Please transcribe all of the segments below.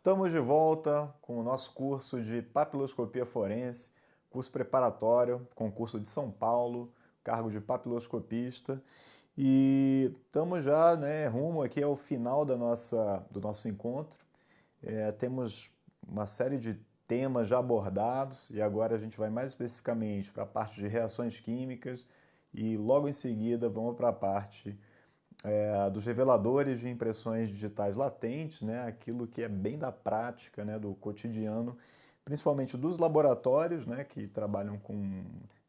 Estamos de volta com o nosso curso de papiloscopia forense, curso preparatório, concurso de São Paulo, cargo de papiloscopista. E estamos já, rumo aqui ao final do nosso encontro. Temos uma série de temas já abordados e agora a gente vai mais especificamente para a parte de reações químicas e logo em seguida vamos para a parte dos reveladores de impressões digitais latentes, né, aquilo que é bem da prática, né, do cotidiano, principalmente dos laboratórios, né, que trabalham com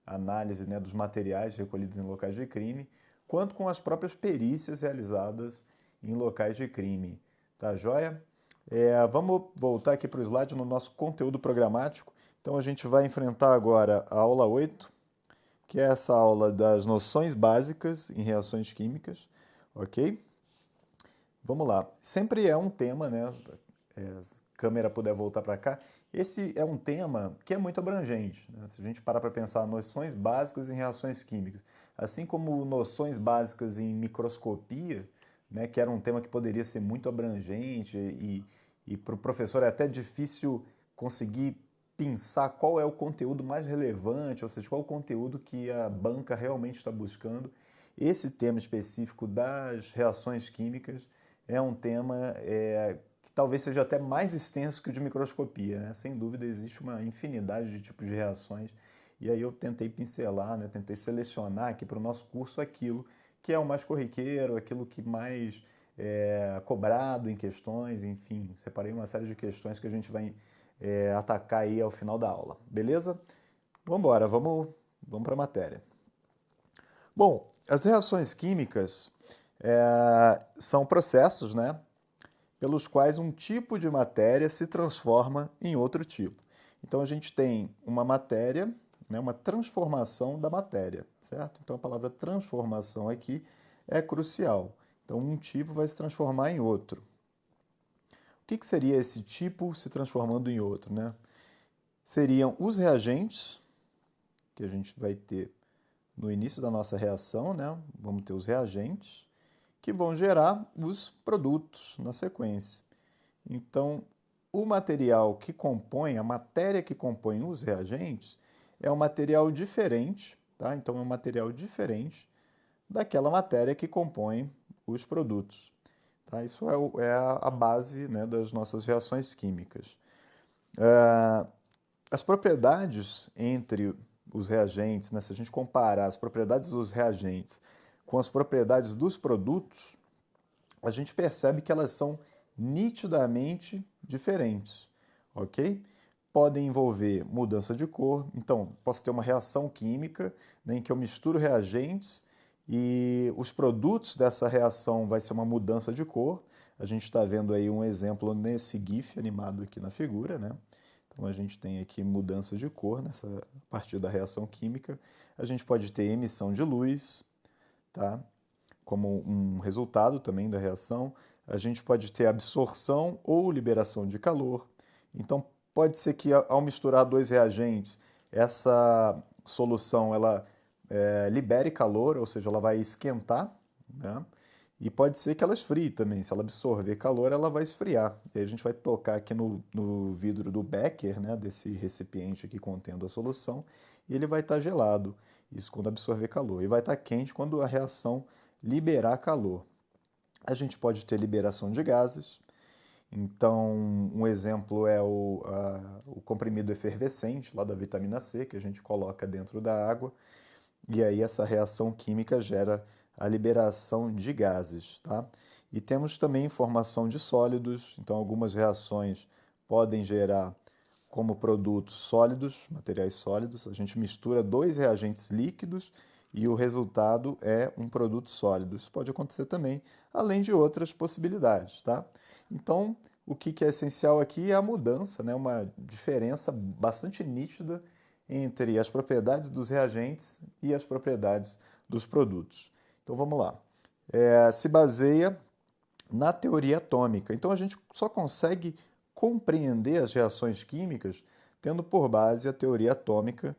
análise, né, dos materiais recolhidos em locais de crime, quanto com as próprias perícias realizadas em locais de crime. Tá joia? Vamos voltar aqui para o slide no nosso conteúdo programático. Então a gente vai enfrentar agora a aula 8, que é essa aula das noções básicas em reações químicas, ok? Vamos lá. Sempre é um tema, né? Se a câmera puder voltar para cá. Esse é um tema que é muito abrangente, né? Se a gente parar para pensar noções básicas em reações químicas, assim como noções básicas em microscopia, né? Que era um tema que poderia ser muito abrangente e para o professor é até difícil conseguir pensar qual é o conteúdo mais relevante, ou seja, qual é o conteúdo que a banca realmente está buscando. Esse tema específico das reações químicas é um tema que talvez seja até mais extenso que o de microscopia, né? Sem dúvida existe uma infinidade de tipos de reações e aí eu tentei pincelar, né? Tentei selecionar aqui para o nosso curso aquilo que é o mais corriqueiro, aquilo que mais é cobrado em questões, enfim, separei uma série de questões que a gente vai atacar aí ao final da aula, beleza? Vamos embora, vamos para a matéria. Bom, as reações químicas são processos, né, pelos quais um tipo de matéria se transforma em outro tipo. Então a gente tem uma matéria, né, uma transformação da matéria, certo? Então a palavra transformação aqui é crucial. Então um tipo vai se transformar em outro. O que seria esse tipo se transformando em outro, né? Seriam os reagentes que a gente vai ter no início da nossa reação, né? Vamos ter os reagentes que vão gerar os produtos na sequência. Então, o material que compõe, a matéria que compõe os reagentes, é um material diferente, tá? Então, é um material diferente daquela matéria que compõe os produtos. Tá? Isso é a base, né, das nossas reações químicas. As propriedades entre os reagentes, né, se a gente comparar as propriedades dos reagentes com as propriedades dos produtos, a gente percebe que elas são nitidamente diferentes, ok? Podem envolver mudança de cor, então posso ter uma reação química, né, em que eu misturo reagentes e os produtos dessa reação vai ser uma mudança de cor. A gente está vendo aí um exemplo nesse GIF animado aqui na figura, né? Então a gente tem aqui mudança de cor nessa a partir da reação química. A gente pode ter emissão de luz, tá? Como um resultado também da reação. A gente pode ter absorção ou liberação de calor. Então pode ser que ao misturar dois reagentes, essa solução ela libere calor, ou seja, ela vai esquentar, né? E pode ser que ela esfrie também. Se ela absorver calor, ela vai esfriar. E aí a gente vai tocar aqui no vidro do Becker, né, desse recipiente aqui contendo a solução, e ele vai estar gelado. Isso quando absorver calor. E vai estar quente quando a reação liberar calor. A gente pode ter liberação de gases. Então, um exemplo é o comprimido efervescente, lá da vitamina C, que a gente coloca dentro da água. E aí essa reação química gera a liberação de gases, tá? E temos também formação de sólidos, então algumas reações podem gerar como produtos sólidos, materiais sólidos. A gente mistura dois reagentes líquidos e o resultado é um produto sólido. Isso pode acontecer também, além de outras possibilidades, tá? Então, o que é essencial aqui é a mudança, né? Uma diferença bastante nítida entre as propriedades dos reagentes e as propriedades dos produtos. Então vamos lá. Se baseia na teoria atômica. Então a gente só consegue compreender as reações químicas tendo por base a teoria atômica,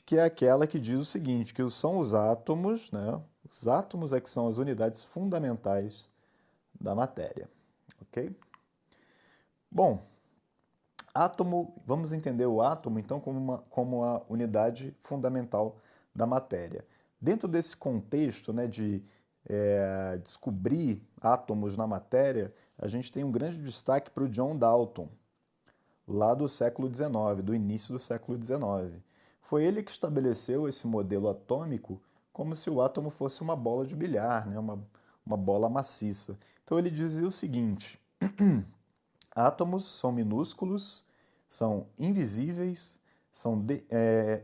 que é aquela que diz o seguinte, que são os átomos, né? Os átomos é que são as unidades fundamentais da matéria, ok? Bom, Átomo, vamos entender o átomo então como a unidade fundamental da matéria. Dentro desse contexto, né, de descobrir átomos na matéria, a gente tem um grande destaque para o John Dalton, lá do século XIX, do início do século XIX. Foi ele que estabeleceu esse modelo atômico como se o átomo fosse uma bola de bilhar, né? Uma bola maciça. Então ele dizia o seguinte: átomos são minúsculos, são invisíveis, são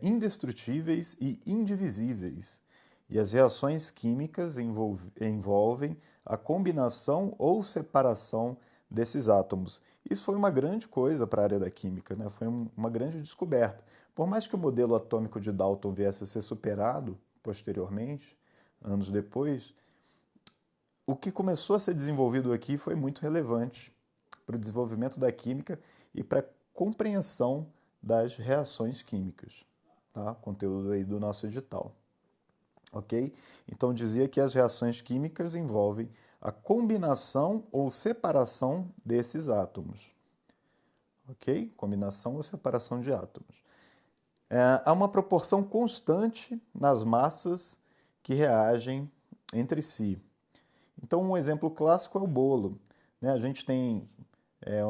indestrutíveis e indivisíveis. E as reações químicas envolvem a combinação ou separação desses átomos. Isso foi uma grande coisa para a área da química, né? Foi uma grande descoberta. Por mais que o modelo atômico de Dalton viesse a ser superado posteriormente, anos depois, o que começou a ser desenvolvido aqui foi muito relevante para o desenvolvimento da química e para a compreensão das reações químicas. Tá? Conteúdo aí do nosso edital. Ok? Então dizia que as reações químicas envolvem a combinação ou separação desses átomos. Ok? Combinação ou separação de átomos. Há uma proporção constante nas massas que reagem entre si. Então, um exemplo clássico é o bolo. Né? A gente tem é,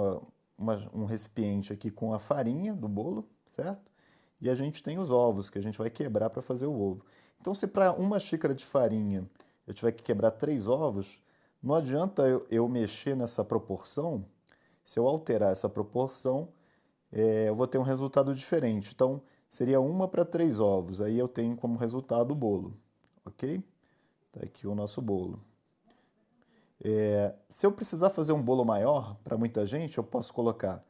um recipiente aqui com a farinha do bolo, certo? E a gente tem os ovos que a gente vai quebrar para fazer o ovo. Então, se para uma xícara de farinha eu tiver que quebrar 3 ovos, não adianta eu mexer nessa proporção. Se eu alterar essa proporção, eu vou ter um resultado diferente. Então, seria 1 para 3 ovos. Aí eu tenho como resultado o bolo, ok? Tá aqui o nosso bolo. Se eu precisar fazer um bolo maior para muita gente, eu posso colocar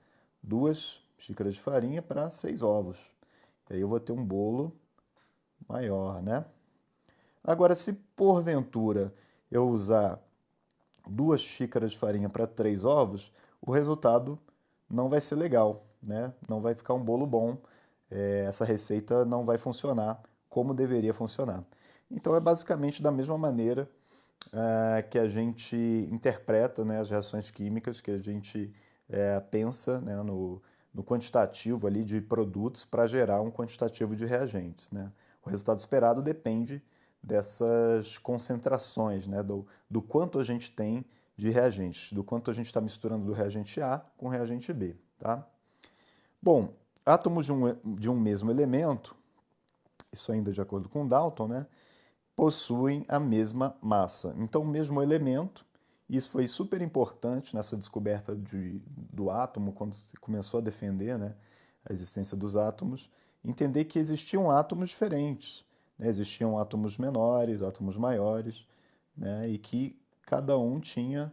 2 xícaras de farinha para 6 ovos. E aí eu vou ter um bolo maior, né? Agora, se porventura eu usar 2 xícaras de farinha para 3 ovos, o resultado não vai ser legal, né? Não vai ficar um bolo bom. Essa receita não vai funcionar como deveria funcionar. Então é basicamente da mesma maneira que a gente interpreta, né, as reações químicas, que a gente pensa, né, no quantitativo ali de produtos para gerar um quantitativo de reagentes. Né? O resultado esperado depende dessas concentrações, né, do quanto a gente tem de reagentes, do quanto a gente está misturando do reagente A com o reagente B. Tá? Bom, átomos de um mesmo elemento, isso ainda de acordo com Dalton, né, possuem a mesma massa. Então, o mesmo elemento, isso foi super importante nessa descoberta do átomo, quando se começou a defender, né, a existência dos átomos, entender que existiam átomos diferentes. Né, existiam átomos menores, átomos maiores, né, e que cada um tinha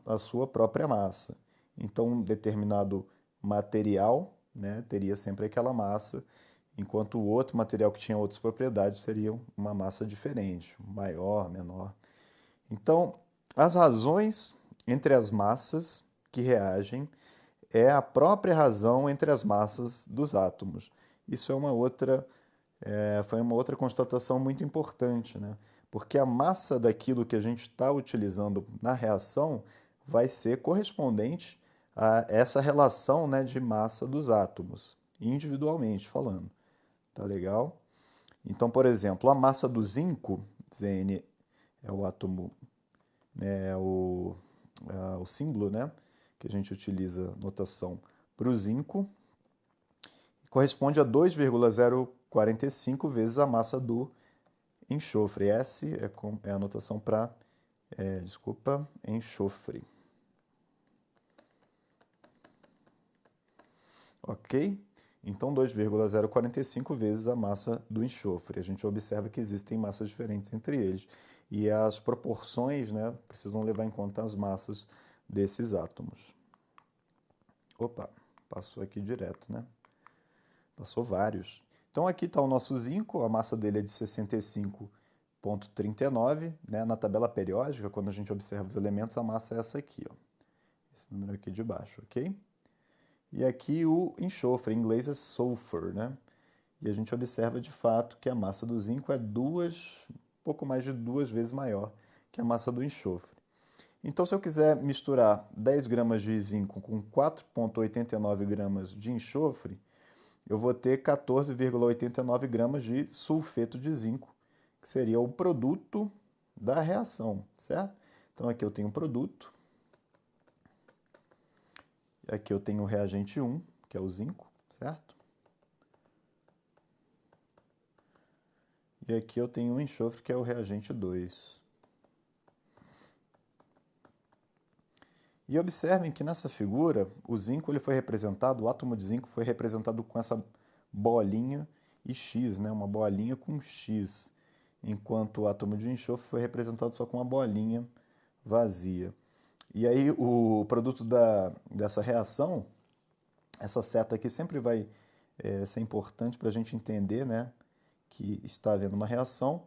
a sua própria massa. Então, um determinado material, né, teria sempre aquela massa, enquanto o outro material que tinha outras propriedades seria uma massa diferente, maior, menor. Então, as razões entre as massas que reagem é a própria razão entre as massas dos átomos. Isso foi uma outra constatação muito importante, né? Porque a massa daquilo que a gente está utilizando na reação vai ser correspondente a essa relação, né, de massa dos átomos, individualmente falando. Tá legal? Então, por exemplo, a massa do zinco, Zn é o átomo, né, o símbolo, né, que a gente utiliza notação para o zinco, corresponde a 2,045 vezes a massa do enxofre. S é a notação para, enxofre. Ok? Então, 2,045 vezes a massa do enxofre. A gente observa que existem massas diferentes entre eles. E as proporções, né, precisam levar em conta as massas desses átomos. Opa, passou aqui direto, né? Passou vários. Então, aqui está o nosso zinco, a massa dele é de 65,39, né? Na tabela periódica, quando a gente observa os elementos, a massa é essa aqui, ó. Esse número aqui de baixo, ok? E aqui o enxofre, em inglês é sulfur, né? E a gente observa de fato que a massa do zinco é pouco mais de 2 vezes maior que a massa do enxofre. Então, se eu quiser misturar 10 gramas de zinco com 4,89 gramas de enxofre, eu vou ter 14,89 gramas de sulfeto de zinco, que seria o produto da reação, certo? Então, aqui eu tenho o produto, aqui eu tenho o reagente 1, que é o zinco, certo? E aqui eu tenho o enxofre, que é o reagente 2. E observem que nessa figura, o zinco ele foi representado, o átomo de zinco foi representado com essa bolinha e X, né? Uma bolinha com X, enquanto o átomo de enxofre foi representado só com uma bolinha vazia. E aí o produto dessa reação, essa seta aqui sempre vai ser importante para a gente entender, né, que está havendo uma reação.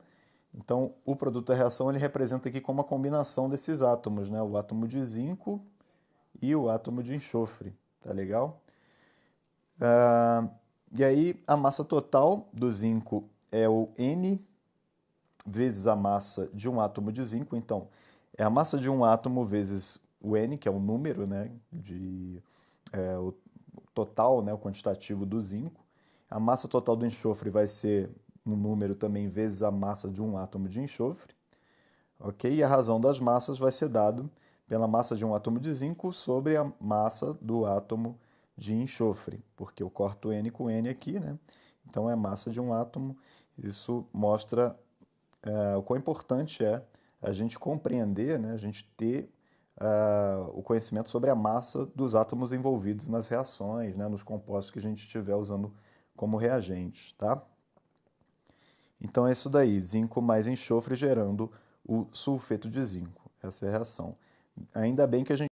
Então, o produto da reação ele representa aqui como a combinação desses átomos, né, o átomo de zinco e o átomo de enxofre, tá legal? E aí a massa total do zinco é o N vezes a massa de um átomo de zinco. Então, é a massa de um átomo vezes o N, que é o número, né, o total, né, o quantitativo do zinco. A massa total do enxofre vai ser um número também vezes a massa de um átomo de enxofre. Ok? E a razão das massas vai ser dado pela massa de um átomo de zinco sobre a massa do átomo de enxofre, porque eu corto N com N aqui, né? Então é massa de um átomo. Isso mostra o quão importante é a gente compreender, né? A gente ter o conhecimento sobre a massa dos átomos envolvidos nas reações, né? Nos compostos que a gente estiver usando como reagentes, tá? Então é isso daí, zinco mais enxofre gerando o sulfeto de zinco. Essa é a reação. Ainda bem que a gente.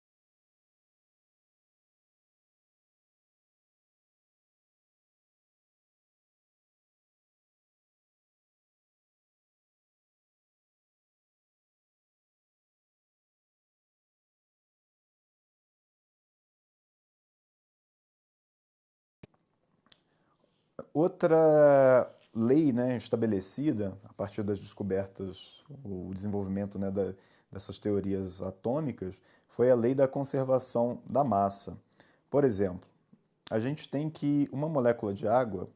Outra lei, né, estabelecida a partir das descobertas, o desenvolvimento, né, dessas teorias atômicas, foi a lei da conservação da massa. Por exemplo, a gente tem que uma molécula de água,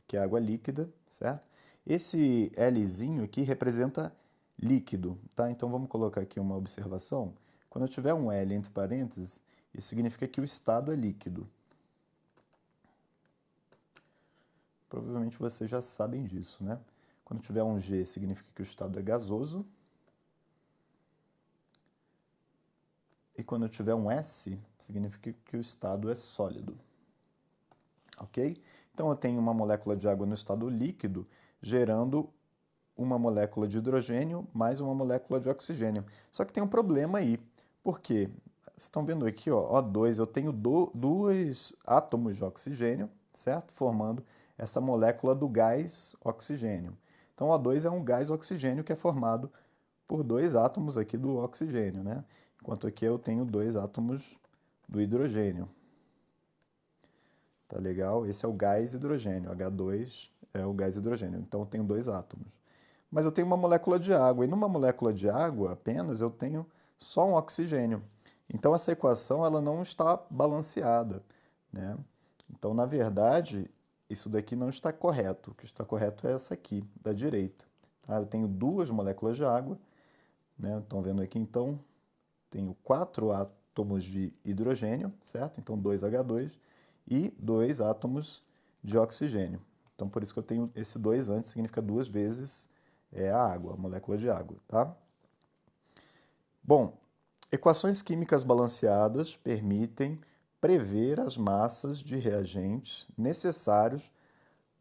que é água líquida, certo? Esse Lzinho aqui representa líquido, tá? Então vamos colocar aqui uma observação. Quando eu tiver um L entre parênteses, isso significa que o estado é líquido. Provavelmente vocês já sabem disso, né? Quando tiver um G, significa que o estado é gasoso. E quando tiver um S, significa que o estado é sólido. Ok? Então eu tenho uma molécula de água no estado líquido, gerando uma molécula de hidrogênio mais uma molécula de oxigênio. Só que tem um problema aí. Por quê? Vocês estão vendo aqui, ó, O2, eu tenho dois átomos de oxigênio, certo? Formando essa molécula do gás oxigênio. Então, O2 é um gás oxigênio que é formado por dois átomos aqui do oxigênio, né? Enquanto aqui eu tenho dois átomos do hidrogênio. Tá legal? Esse é o gás hidrogênio. H2 é o gás hidrogênio. Então eu tenho dois átomos. Mas eu tenho uma molécula de água, e numa molécula de água apenas eu tenho só um oxigênio. Então essa equação ela não está balanceada, né? Então, na verdade, isso daqui não está correto. O que está correto é essa aqui, da direita. Tá? Eu tenho duas moléculas de água, né? Estão vendo aqui, então, tenho quatro átomos de hidrogênio, certo? Então, 2H2 e dois átomos de oxigênio. Então, por isso que eu tenho esse 2 antes, significa duas vezes a água, a molécula de água, tá? Bom, equações químicas balanceadas permitem prever as massas de reagentes necessários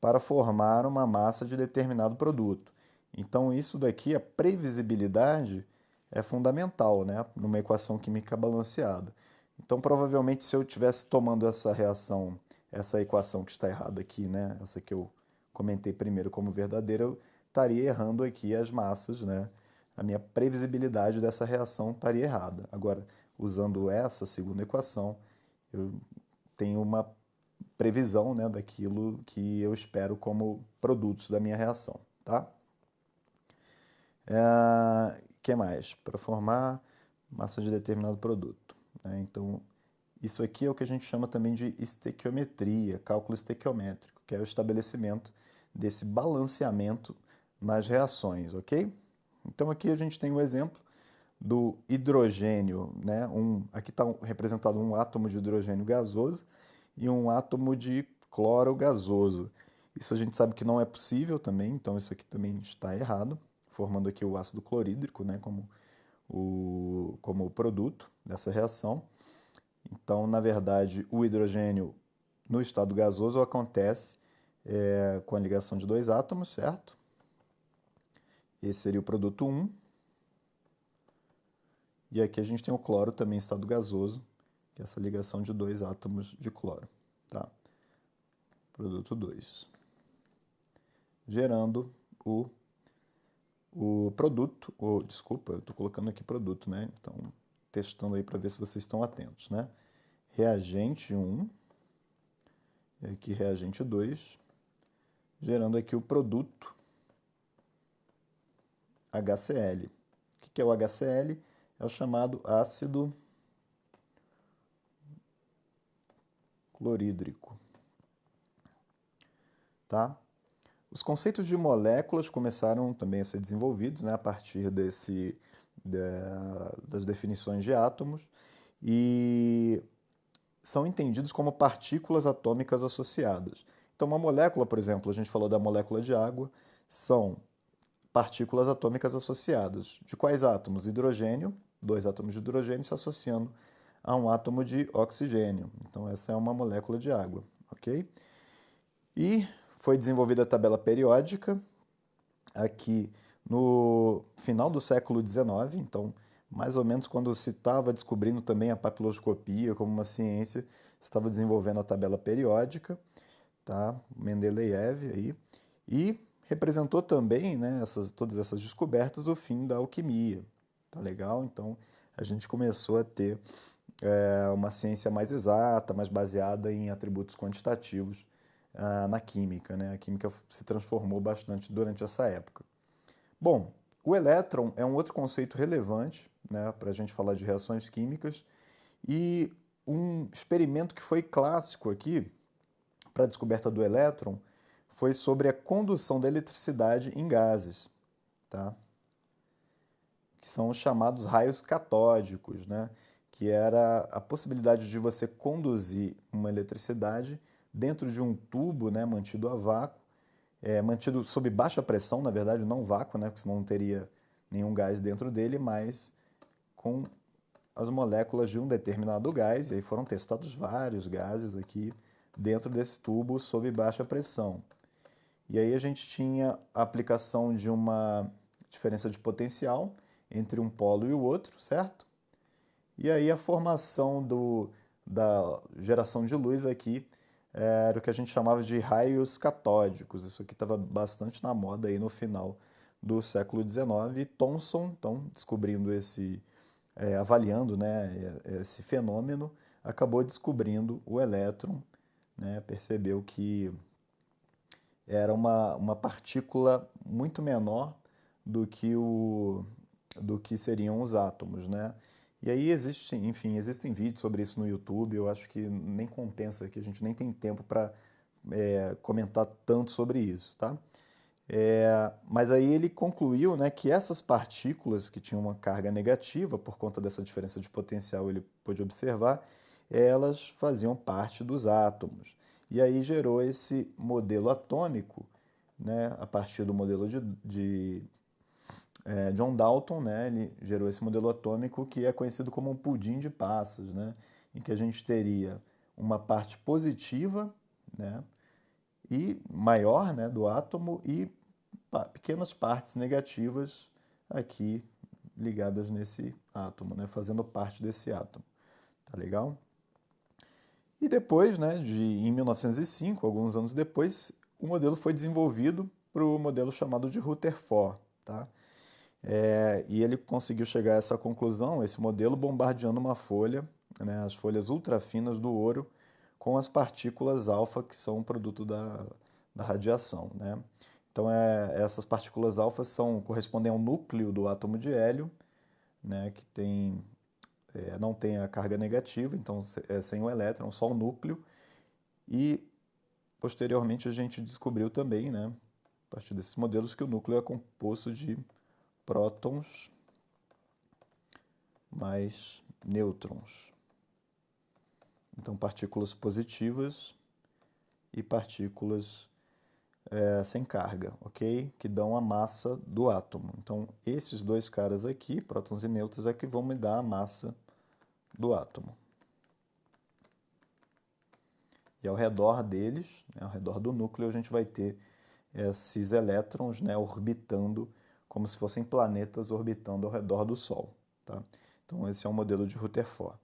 para formar uma massa de determinado produto. Então, isso daqui, a previsibilidade, é fundamental, né, numa equação química balanceada. Então, provavelmente, se eu estivesse tomando essa reação, essa equação que está errada aqui, né, essa que eu comentei primeiro como verdadeira, eu estaria errando aqui as massas, né? A minha previsibilidade dessa reação estaria errada. Agora, usando essa segunda equação, eu tenho uma previsão, né, daquilo que eu espero como produtos da minha reação, tá? Que mais? Para formar massa de determinado produto, né? Então, isso aqui é o que a gente chama também de estequiometria, cálculo estequiométrico, que é o estabelecimento desse balanceamento nas reações, ok? Então, aqui a gente tem o exemplo do hidrogênio, né? Aqui está representado um átomo de hidrogênio gasoso e um átomo de cloro gasoso. Isso a gente sabe que não é possível também, então isso aqui também está errado, formando aqui o ácido clorídrico, né? Como o produto dessa reação. Então, na verdade, o hidrogênio no estado gasoso acontece com a ligação de dois átomos, certo? Esse seria o produto 1. E aqui a gente tem o cloro também em estado gasoso, que é essa ligação de dois átomos de cloro, tá? Produto 2. Gerando o produto, desculpa, eu estou colocando aqui produto, né? Então, testando aí para ver se vocês estão atentos, né? Reagente 1, e aqui reagente 2, gerando aqui o produto HCl. O que é o HCl? É o chamado ácido clorídrico, tá? Os conceitos de moléculas começaram também a ser desenvolvidos, né, a partir das definições de átomos e são entendidos como partículas atômicas associadas. Então, uma molécula, por exemplo, a gente falou da molécula de água, são partículas atômicas associadas. De quais átomos? Hidrogênio, dois átomos de hidrogênio se associando a um átomo de oxigênio. Então, essa é uma molécula de água, ok? E foi desenvolvida a tabela periódica aqui no final do século XIX, então, mais ou menos quando se estava descobrindo também a papiloscopia como uma ciência, estava desenvolvendo a tabela periódica, tá? Mendeleev aí, e representou também, né, todas essas descobertas o fim da alquimia, tá legal? Então, a gente começou a ter uma ciência mais exata, mais baseada em atributos quantitativos na química, né? A química se transformou bastante durante essa época. Bom, o elétron é um outro conceito relevante, né, para a gente falar de reações químicas e um experimento que foi clássico aqui para a descoberta do elétron foi sobre a condução da eletricidade em gases, tá? Que são os chamados raios catódicos, né? Que era a possibilidade de você conduzir uma eletricidade dentro de um tubo, né, mantido a vácuo, mantido sob baixa pressão, na verdade, não vácuo, né, porque senão não teria nenhum gás dentro dele, mas com as moléculas de um determinado gás, e aí foram testados vários gases aqui dentro desse tubo sob baixa pressão. E aí a gente tinha a aplicação de uma diferença de potencial entre um polo e o outro, certo? E aí a formação da geração de luz aqui era o que a gente chamava de raios catódicos. Isso aqui estava bastante na moda aí no final do século XIX. E Thomson, então, descobrindo avaliando, né, esse fenômeno, acabou descobrindo o elétron, né, percebeu que era uma partícula muito menor do que seriam os átomos, né? E aí existem vídeos sobre isso no YouTube, eu acho que nem compensa, que a gente nem tem tempo para comentar tanto sobre isso, tá? Mas aí ele concluiu, né, que essas partículas que tinham uma carga negativa, por conta dessa diferença de potencial, ele pôde observar, elas faziam parte dos átomos. E aí gerou esse modelo atômico, né, a partir do modelo de John Dalton, né, ele gerou esse modelo atômico que é conhecido como um pudim de passas, né, em que a gente teria uma parte positiva, né, e maior, né, do átomo e pequenas partes negativas aqui ligadas nesse átomo, né, fazendo parte desse átomo. Tá legal? E depois, né, em 1905, alguns anos depois, o modelo foi desenvolvido para o modelo chamado de Rutherford, tá? E ele conseguiu chegar a essa conclusão, esse modelo, bombardeando uma folha, né, as folhas ultrafinas do ouro, com as partículas alfa, que são um produto da radiação, né? Então, essas partículas alfa correspondem ao núcleo do átomo de hélio, né, que tem não tem a carga negativa, então é sem o elétron, só o núcleo. E posteriormente a gente descobriu também, né, a partir desses modelos, que o núcleo é composto de prótons mais nêutrons. Então, partículas positivas e partículas sem carga, ok? Que dão a massa do átomo. Então, esses dois caras aqui, prótons e nêutrons, é que vão me dar a massa do átomo. E ao redor deles, né, ao redor do núcleo, a gente vai ter esses elétrons, né, orbitando como se fossem planetas orbitando ao redor do Sol. Tá? Então, esse é um modelo de Rutherford.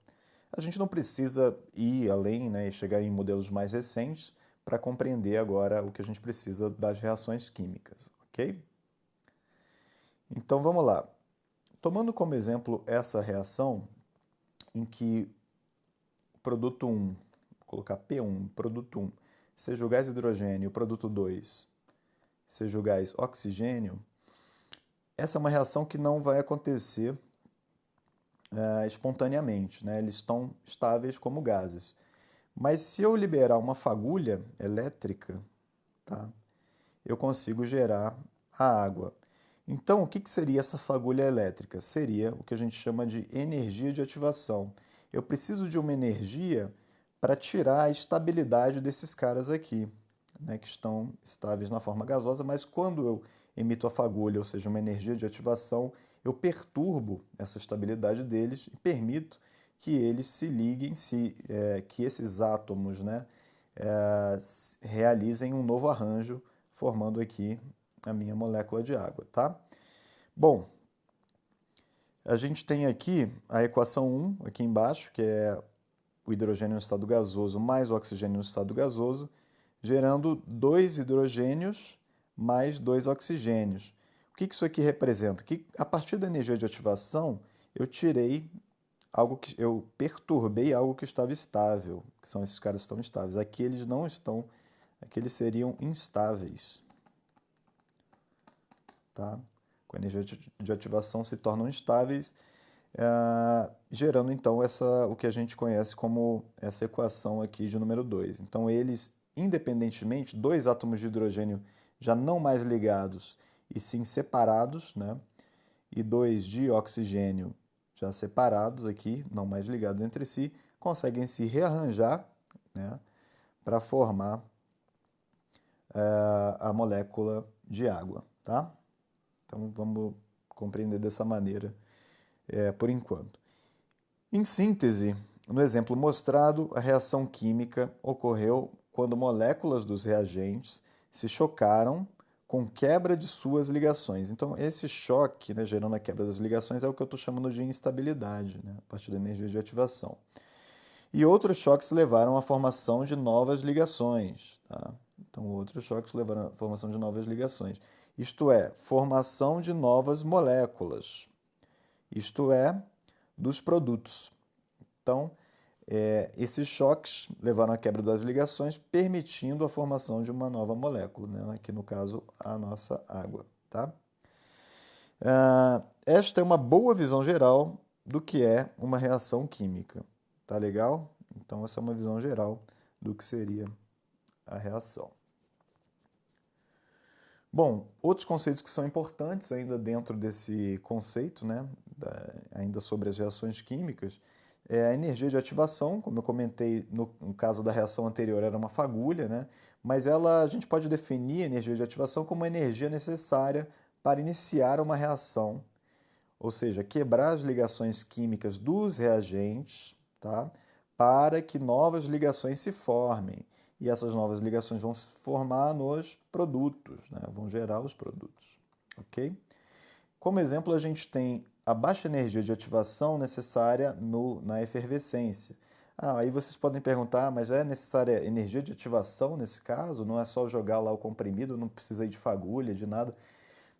A gente não precisa ir além, né, e chegar em modelos mais recentes para compreender agora o que a gente precisa das reações químicas, ok? Então, vamos lá. Tomando como exemplo essa reação em que o produto 1, vou colocar P1, produto 1, seja o gás hidrogênio, o produto 2, seja o gás oxigênio, essa é uma reação que não vai acontecer espontaneamente, né? Eles estão estáveis como gases. Mas se eu liberar uma fagulha elétrica, tá? Eu consigo gerar a água. Então, o que seria essa fagulha elétrica? Seria o que a gente chama de energia de ativação. Eu preciso de uma energia para tirar a estabilidade desses caras aqui, né, que estão estáveis na forma gasosa, mas quando eu emito a fagulha, ou seja, uma energia de ativação, eu perturbo essa estabilidade deles e permito que eles se liguem, que esses átomos, né, realizem um novo arranjo, formando aqui a minha molécula de água, tá? Bom, a gente tem aqui a equação 1, aqui embaixo, que é o hidrogênio no estado gasoso mais o oxigênio no estado gasoso, gerando 2 hidrogênios mais 2 oxigênios. O que isso aqui representa? Que a partir da energia de ativação, eu tirei algo que eu perturbei algo que estava estável, que são esses caras que estão estáveis. Aqui eles não estão, aqui eles seriam instáveis, tá? Com a energia de ativação se tornam instáveis, gerando então o que a gente conhece como essa equação aqui de número 2. Então eles, independentemente, dois átomos de hidrogênio já não mais ligados e sim separados, né? E dois de oxigênio já separados aqui, não mais ligados entre si, conseguem se rearranjar, né, para formar a molécula de água, tá? Então vamos compreender dessa maneira por enquanto. Em síntese, no exemplo mostrado, a reação química ocorreu quando moléculas dos reagentes se chocaram com quebra de suas ligações. Então, esse choque, né, gerando a quebra das ligações, é o que eu estou chamando de instabilidade, né, a partir da energia de ativação. E outros choques levaram à formação de novas ligações. Tá? Então, outros choques levaram à formação de novas ligações. Isto é, formação de novas moléculas. Isto é, dos produtos. Então, esses choques levaram à quebra das ligações, permitindo a formação de uma nova molécula, né? Aqui no caso, a nossa água. Tá? Esta é uma boa visão geral do que é uma reação química. Tá legal? Então, essa é uma visão geral do que seria a reação. Bom, outros conceitos que são importantes ainda dentro desse conceito, né, ainda sobre as reações químicas, é a energia de ativação, como eu comentei no caso da reação anterior, era uma fagulha, né, mas a gente pode definir a energia de ativação como a energia necessária para iniciar uma reação, ou seja, quebrar as ligações químicas dos reagentes, tá, para que novas ligações se formem. E essas novas ligações vão se formar nos produtos, né? Vão gerar os produtos, ok? Como exemplo, a gente tem a baixa energia de ativação necessária na efervescência. Aí vocês podem perguntar, mas é necessária energia de ativação nesse caso? Não é só jogar lá o comprimido, não precisa ir de fagulha, de nada?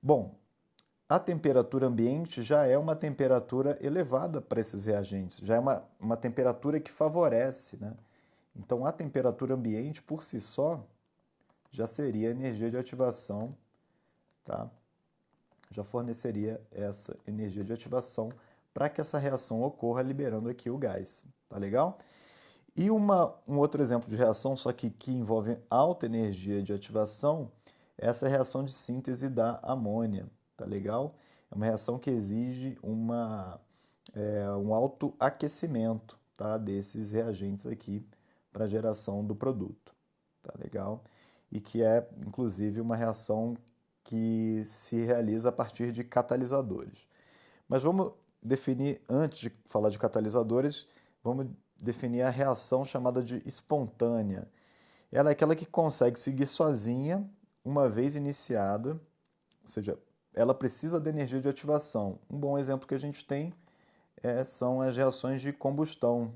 Bom, a temperatura ambiente já é uma temperatura elevada para esses reagentes, já é uma temperatura que favorece, né? Então, a temperatura ambiente, por si só, já seria energia de ativação, tá? Já forneceria essa energia de ativação para que essa reação ocorra, liberando aqui o gás. Tá legal? E um outro exemplo de reação, só que envolve alta energia de ativação, é essa reação de síntese da amônia. Tá legal? É uma reação que exige um alto aquecimento, tá, desses reagentes aqui para a geração do produto. Tá legal? E que é, inclusive, uma reação que se realiza a partir de catalisadores. Mas vamos definir, antes de falar de catalisadores, vamos definir a reação chamada de espontânea. Ela é aquela que consegue seguir sozinha uma vez iniciada, ou seja, ela precisa da energia de ativação. Um bom exemplo que a gente tem são as reações de combustão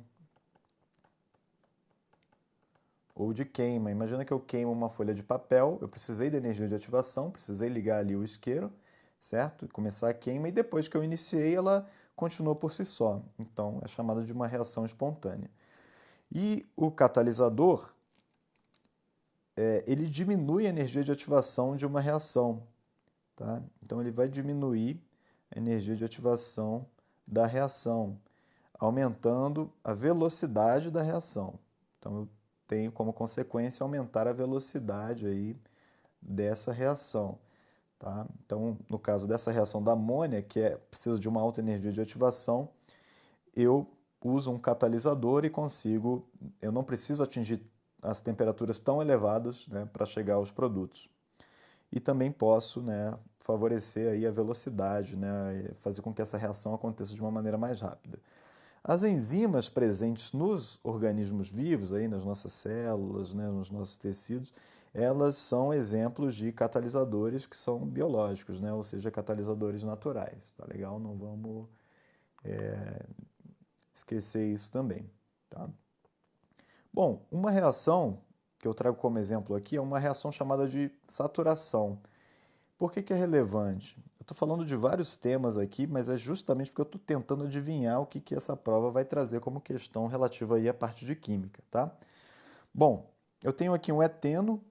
ou de queima. Imagina que eu queimo uma folha de papel, eu precisei da energia de ativação, precisei ligar ali o isqueiro, certo? E começar a queima, e depois que eu iniciei, ela continuou por si só. Então, é chamada de uma reação espontânea. E o catalisador, ele diminui a energia de ativação de uma reação, tá? Então, ele vai diminuir a energia de ativação da reação, aumentando a velocidade da reação. Então, eu tenho como consequência aumentar a velocidade aí dessa reação. Tá? Então, no caso dessa reação da amônia, precisa de uma alta energia de ativação, eu uso um catalisador e eu não preciso atingir as temperaturas tão elevadas, né, para chegar aos produtos. E também posso, né, favorecer aí a velocidade, né, fazer com que essa reação aconteça de uma maneira mais rápida. As enzimas presentes nos organismos vivos, aí, nas nossas células, né, nos nossos tecidos, elas são exemplos de catalisadores que são biológicos, né, ou seja, catalisadores naturais. Tá legal? Não vamos esquecer isso também. Tá? Bom, uma reação que eu trago como exemplo aqui é uma reação chamada de saturação. Por que é relevante? Eu estou falando de vários temas aqui, mas é justamente porque eu estou tentando adivinhar o que essa prova vai trazer como questão relativa aí à parte de química, tá? Bom, eu tenho aqui um eteno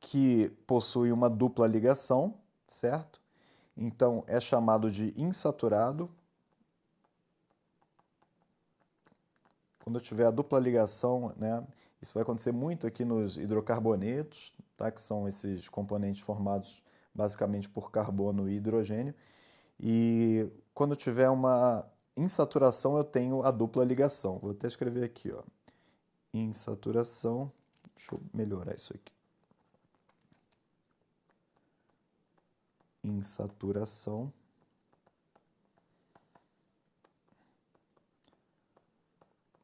que possui uma dupla ligação, certo? Então é chamado de insaturado. Quando eu tiver a dupla ligação, né, isso vai acontecer muito aqui nos hidrocarbonetos, tá, que são esses componentes formados basicamente por carbono e hidrogênio. E quando tiver uma insaturação, eu tenho a dupla ligação. Vou até escrever aqui, ó. Insaturação. Deixa eu melhorar isso aqui. Insaturação.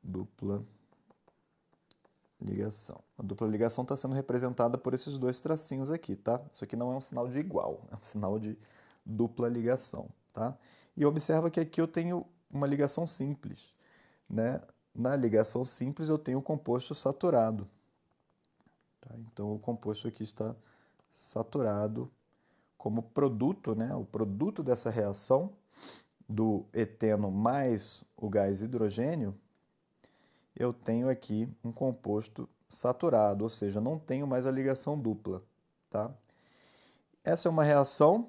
Dupla ligação. A dupla ligação está sendo representada por esses dois tracinhos aqui, tá? Isso aqui não é um sinal de igual, é um sinal de dupla ligação, tá? E observa que aqui eu tenho uma ligação simples, né? Na ligação simples eu tenho o composto saturado. Tá? Então o composto aqui está saturado como produto, né? O produto dessa reação do eteno mais o gás hidrogênio, eu tenho aqui um composto saturado, ou seja, não tenho mais a ligação dupla. Tá? Essa é uma reação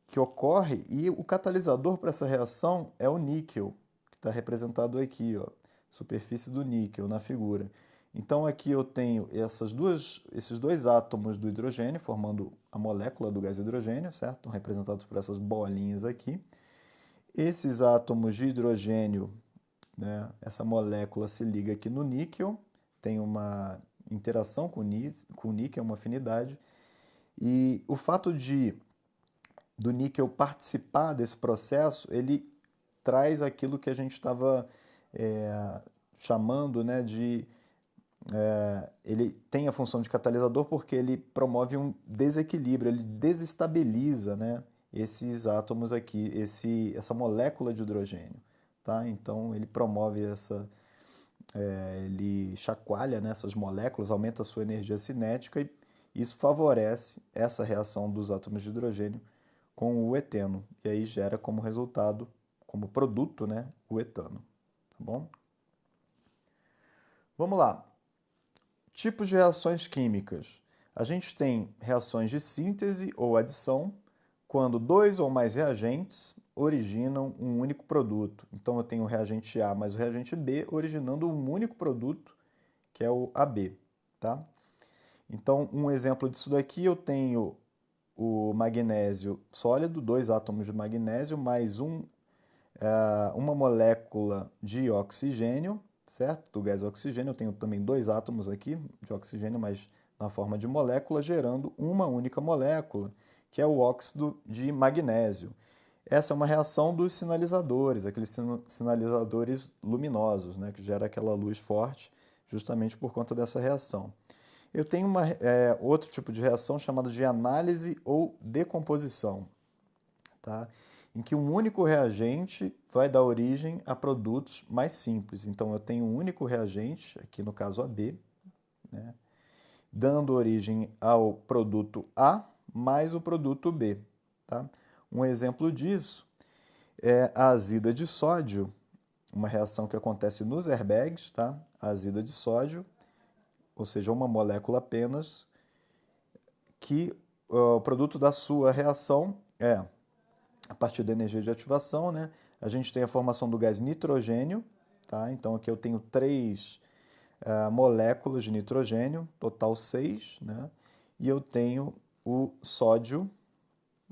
que ocorre e o catalisador para essa reação é o níquel, que está representado aqui, ó, superfície do níquel na figura. Então aqui eu tenho esses dois átomos do hidrogênio formando a molécula do gás hidrogênio, certo? Estão representados por essas bolinhas aqui. Esses átomos de hidrogênio, né, essa molécula se liga aqui no níquel, tem uma interação com o níquel, uma afinidade, e o fato do níquel participar desse processo, ele traz aquilo que a gente estava chamando, né, de ele tem a função de catalisador porque ele promove um desequilíbrio, ele desestabiliza, né, esses átomos aqui, essa molécula de hidrogênio. Tá? Então ele promove ele chacoalha, né, essas moléculas, aumenta a sua energia cinética e isso favorece essa reação dos átomos de hidrogênio com o eteno. E aí gera como resultado, como produto, né, o etano. Tá bom? Vamos lá. Tipos de reações químicas. A gente tem reações de síntese ou adição, quando dois ou mais reagentes originam um único produto. Então eu tenho o reagente A mais o reagente B originando um único produto, que é o AB, tá? Então, um exemplo disso daqui, eu tenho o magnésio sólido, dois átomos de magnésio, mais uma molécula de oxigênio, certo? Do gás oxigênio, eu tenho também dois átomos aqui de oxigênio, mas na forma de molécula, gerando uma única molécula, que é o óxido de magnésio. Essa é uma reação dos sinalizadores, aqueles sinalizadores luminosos, né, que gera aquela luz forte, justamente por conta dessa reação. Eu tenho outro tipo de reação chamada de análise ou decomposição, tá? Em que um único reagente vai dar origem a produtos mais simples. Então, eu tenho um único reagente, aqui no caso AB, né, dando origem ao produto A mais o produto B. Tá? Um exemplo disso é a azida de sódio, uma reação que acontece nos airbags, tá? A azida de sódio, ou seja, uma molécula apenas, que o produto da sua reação é, a partir da energia de ativação, né? A gente tem a formação do gás nitrogênio, tá? Então aqui eu tenho três moléculas de nitrogênio, total 6, né? E eu tenho o sódio,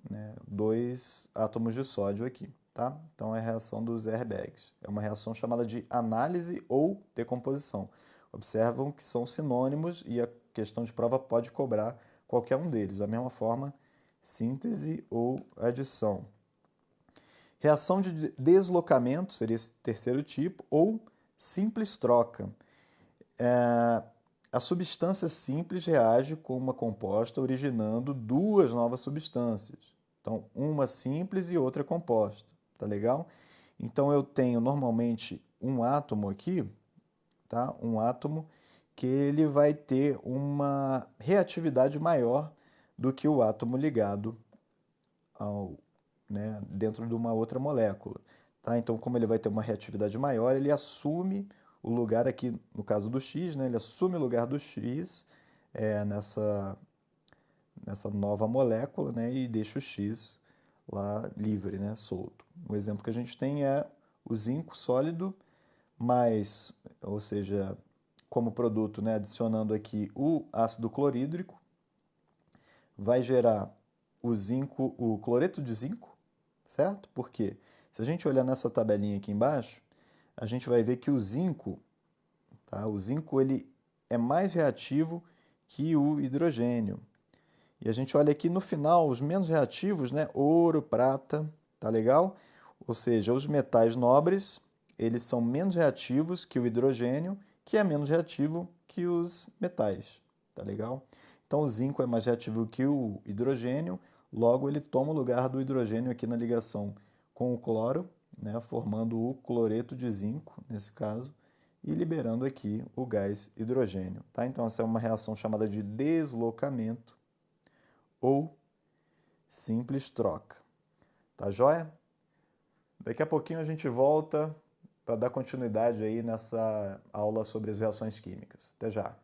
né? Dois átomos de sódio aqui, tá? Então é a reação dos airbags. É uma reação chamada de análise ou decomposição. Observam que são sinônimos e a questão de prova pode cobrar qualquer um deles. Da mesma forma, síntese ou adição. Reação de deslocamento seria esse terceiro tipo, ou simples troca. A substância simples reage com uma composta, originando duas novas substâncias. Então, uma simples e outra composta. Tá legal? Então, eu tenho normalmente um átomo aqui, tá? Um átomo que ele vai ter uma reatividade maior do que o átomo ligado ao, né, dentro de uma outra molécula. Tá? Então, como ele vai ter uma reatividade maior, ele assume o lugar aqui, no caso do X, né, ele assume o lugar do X nessa nova molécula, né, e deixa o X lá livre, né, solto. O exemplo que a gente tem é o zinco sólido, mais, ou seja, como produto, né, adicionando aqui o ácido clorídrico, vai gerar o cloreto de zinco, certo? Porque se a gente olhar nessa tabelinha aqui embaixo, a gente vai ver que o zinco, tá? O zinco ele é mais reativo que o hidrogênio. E a gente olha aqui no final, os menos reativos, né? Ouro, prata, tá legal? Ou seja, os metais nobres, eles são menos reativos que o hidrogênio, que é menos reativo que os metais, tá legal? Então o zinco é mais reativo que o hidrogênio, logo ele toma o lugar do hidrogênio aqui na ligação com o cloro, né? Formando o cloreto de zinco, nesse caso, e liberando aqui o gás hidrogênio, tá? Então essa é uma reação chamada de deslocamento ou simples troca. Tá joia? Daqui a pouquinho a gente volta para dar continuidade aí nessa aula sobre as reações químicas. Até já!